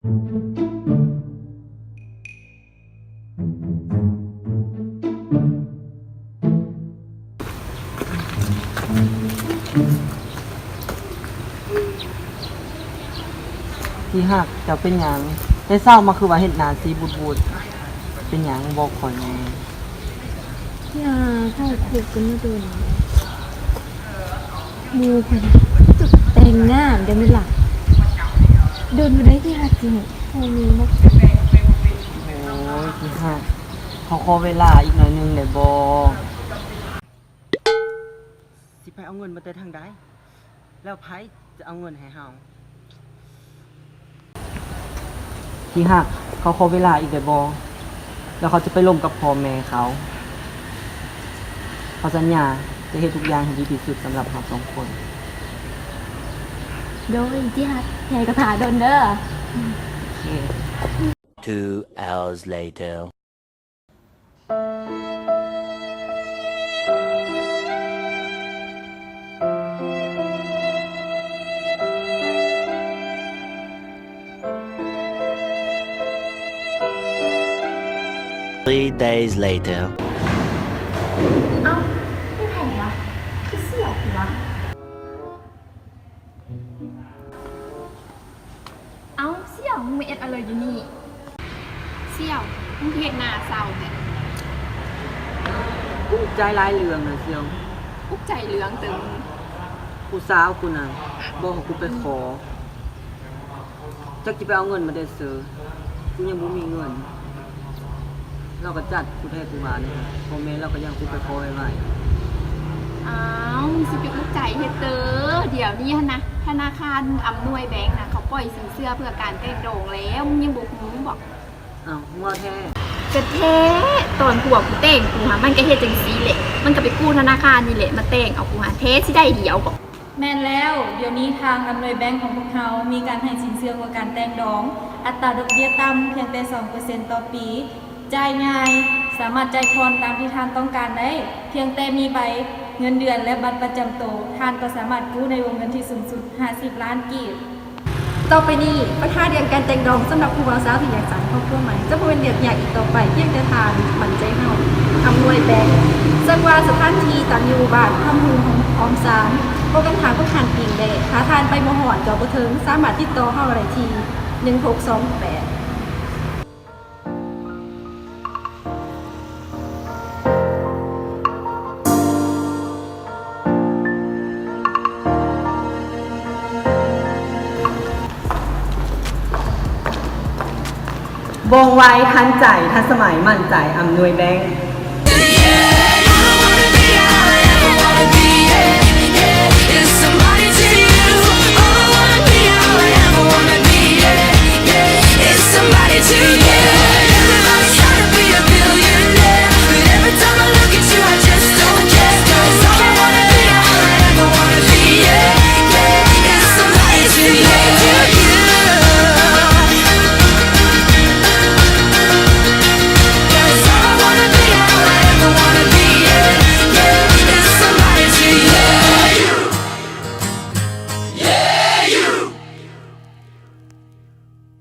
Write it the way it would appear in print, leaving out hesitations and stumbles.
ที่หักจะเป็นหยังได้เศร้ามาคือว่าเห็ดหนาสีบูดๆเป็นหยังบอกข่อยแหน่ยาเข้าคุกกันมาโดนมูคนจุดแต่งหน้าเดี๋ยวไม่หลับโดนมาได้ที่หักจริงพอมีมกโอ้ยที่หักเขาขอเวลาอีกหน่อยนึงเลยบอกสิไปเอาเงินมาแต่ทางใดแล้วไผจะเอาเงินให้เฮาที่หักเขาขอเวลาอีกเลยบอแล้วเขาจะไปร่วมกับพ่อแม่เขาสัญญาจะให้ทุกอย่างให้ดีที่สุดสำหรับเราสองคน โดยที่หักแห่กระถาโดนเด้อ 2 hours later. Three days later. เอ้าไม่แผ่วะคือเสี่ยววะเอ้าเสี่ยวมึงไม่เอ็ดอะไรอยู่นี่เสี่ยวมึงเฮ็ดหน้าเศร้าเนี่ย กูใจร้ายเรืองนะเซียว อุกใจเหลืองตึง กูสาวกูน่ะบอกให้กูไปขอจักจะไปเอาเงินมาได้เสือกูยังบ่มีเงินเราก็จัดกูให้กูมาเนี่ยพ่อแม่เราก็ยังกูไปขอไว้ อ้าวมึงสิไปอุกใจเฮ็ดเตอเดี๋ยวนี้นะธนาคารอำนวยแบงค์นะเขาปล่อยสินเชื่อเพื่อการแต่งโด่งแล้วมึงยังบอกมึงบอก อ้าวว่าแท้ กระเทตอนกูบอกกูแต่งกูหามันก็เฮ็ดจังซี่แหละมันก็ไปกู้ธนาคารนี่แหละมาแต่งเอากูหาเทสิได้เดียวบอก แม่นแล้วเดี๋ยวนี้ทางอำนวยแบงก์ของพวกเรามีการให้สินเชื่อกับการแต่งดอง อัตราดอกเบี้ยต่ำเพียงแต่ 2% ต่อปี จ่ายง่าย สามารถจ่ายผ่อนตามที่ท่านต้องการได้ เพียงแต่มีใบเงินเดือนและบัตรประจำตัวท่านก็สามารถกู้ในวงเงินที่สูงสุด 50 ล้านกีบ ต่อไปนี้ปัญหาเรื่องการแต่งดองสำหรับผู้บ่าวสาวที่อยากสานครอบครัวใหม่จะบ่เป็นเรื่องยากอีกต่อไปเพียงแต่ทานมั่นใจเฮาอำนวยแบงค์ซึ่งว่าสถานที่ตั้งอยู่บ้านทำหูของออมสามบ่ต้องหาผู้ทานปิงได้หาทานไปบ่ฮอดก็บ่ถึงสามารถติดต่อเฮาได้ที่1628บงไว้ทันใจทันสมัยมั่นใจอำนวยแบงค์